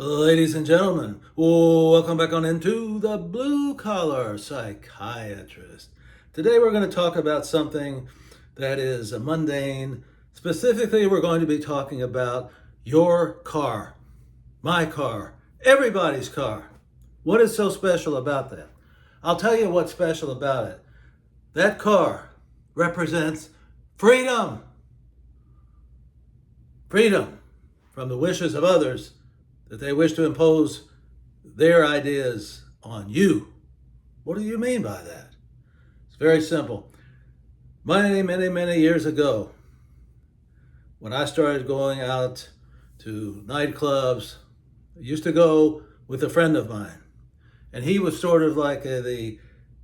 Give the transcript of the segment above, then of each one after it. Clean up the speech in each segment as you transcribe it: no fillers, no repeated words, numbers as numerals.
Ladies and gentlemen, welcome back on into the Blue Collar Psychiatrist. Today we're going to talk about something that is mundane. Specifically, we're going to be talking about your car, my car, everybody's car. What is so special about that? I'll tell you what's special about it. That car represents freedom. Freedom from the wishes of others that they wish to impose their ideas on you. What do you mean by that? It's very simple. Many years ago, when I started going out to nightclubs, I used to go with a friend of mine. And he was sort of like the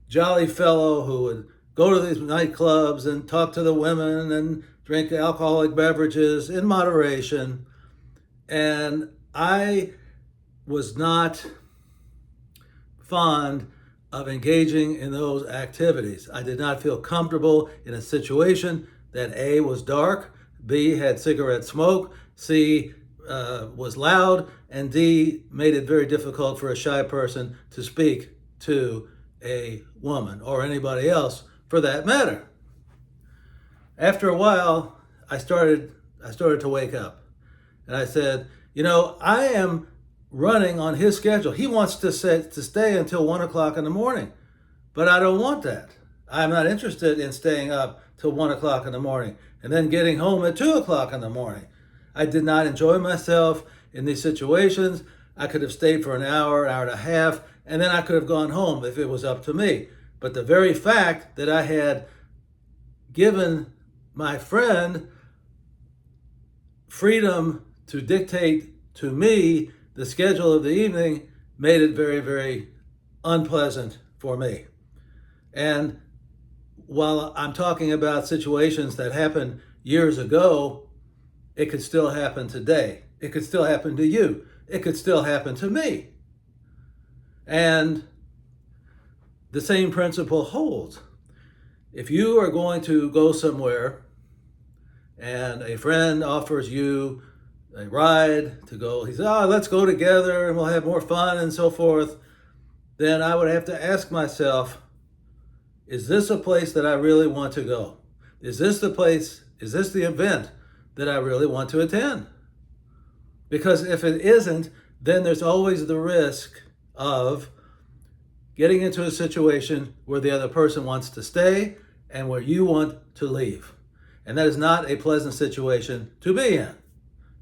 jolly fellow who would go to these nightclubs and talk to the women and drink alcoholic beverages in moderation. And I was not fond of engaging in those activities. I did not feel comfortable in a situation that A, was dark, B, had cigarette smoke, C, was loud, and D, made it very difficult for a shy person to speak to a woman or anybody else for that matter. After a while, I started to wake up. And I said, I am running on his schedule. He wants to stay until 1 o'clock in the morning, but I don't want that. I'm not interested in staying up till 1 o'clock in the morning and then getting home at 2 o'clock in the morning. I did not enjoy myself in these situations. I could have stayed for an hour and a half, and then I could have gone home if it was up to me. But the very fact that I had given my friend freedom to dictate to me the schedule of the evening made it very, very unpleasant for me. And while I'm talking about situations that happened years ago, it could still happen today. It could still happen to you. It could still happen to me. And the same principle holds. If you are going to go somewhere and a friend offers you a ride to go, he says, let's go together and we'll have more fun and so forth, then I would have to ask myself, is this a place that I really want to go? Is this the event that I really want to attend? Because if it isn't, then there's always the risk of getting into a situation where the other person wants to stay and where you want to leave. And that is not a pleasant situation to be in,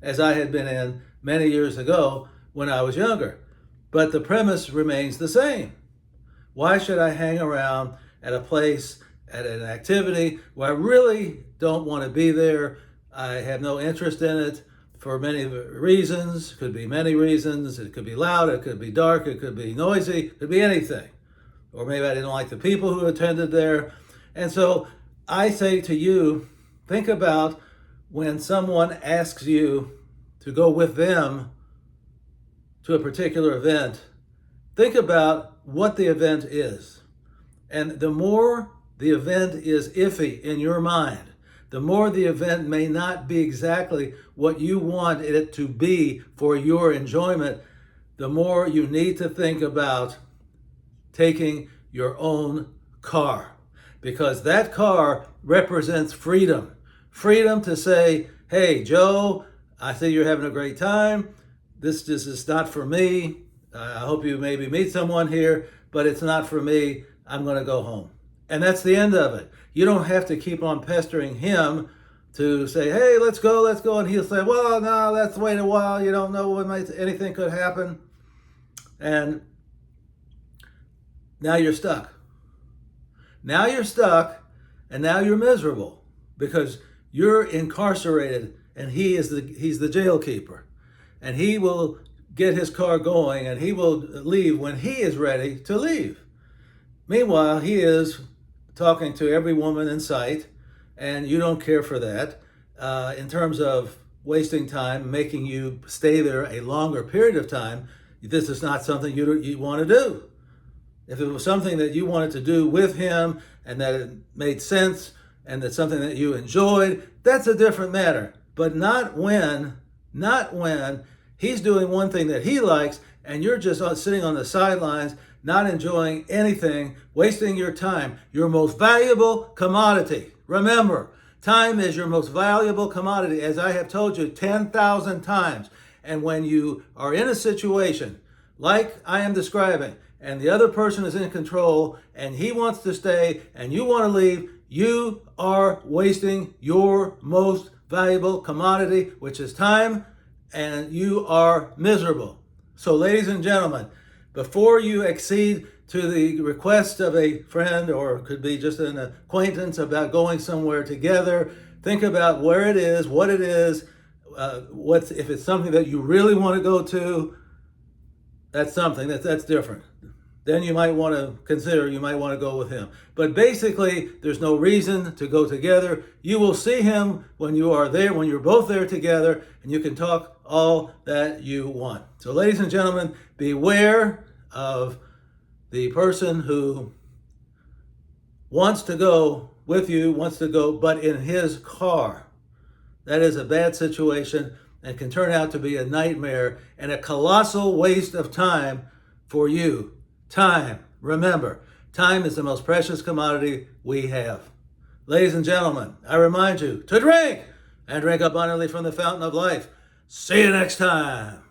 as I had been in many years ago when I was younger. But the premise remains the same. Why should I hang around at a place, at an activity where I really don't want to be there? I have no interest in it for many reasons. It could be many reasons. It could be loud, it could be dark, it could be noisy, it could be anything. Or maybe I didn't like the people who attended there. And so I say to you, think about when someone asks you to go with them to a particular event. Think about what the event is. And the more the event is iffy in your mind, the more the event may not be exactly what you want it to be for your enjoyment, the more you need to think about taking your own car. Because that car represents freedom. Freedom to say, hey, Joe, I see you're having a great time. This is not for me. I hope you maybe meet someone here, but it's not for me. I'm going to go home. And that's the end of it. You don't have to keep on pestering him to say, hey, let's go. And he'll say, well, no, let's wait a while. You don't know when anything could happen. And now you're stuck. Now you're stuck, and now you're miserable because you're incarcerated, and he's the jail keeper, and he will get his car going, and he will leave when he is ready to leave. Meanwhile, he is talking to every woman in sight, and you don't care for that. In terms of wasting time, making you stay there a longer period of time, this is not something you want to do. If it was something that you wanted to do with him and that it made sense and that's something that you enjoyed, that's a different matter. But not when He's doing one thing that he likes, and you're just sitting on the sidelines, not enjoying anything, wasting your time, your most valuable commodity. Remember, time is your most valuable commodity, as I have told you 10,000 times. And when you are in a situation like I am describing, and the other person is in control, and he wants to stay, and you want to leave, you are wasting your most valuable commodity, which is time, and you are miserable. So, ladies and gentlemen, before you accede to the request of a friend, or it could be just an acquaintance about going somewhere together, think about where it is, what it is, if it's something that you really want to go to. That's something that's different. Then you might want to consider, you might want to go with him. But basically, there's no reason to go together. You will see him when you are there, when you're both there together, and you can talk all that you want. So, ladies and gentlemen, beware of the person who wants to go with you, but in his car. That is a bad situation and can turn out to be a nightmare and a colossal waste of time for you. Time. Remember, time is the most precious commodity we have. Ladies and gentlemen, I remind you to drink and drink abundantly from the fountain of life. See you next time.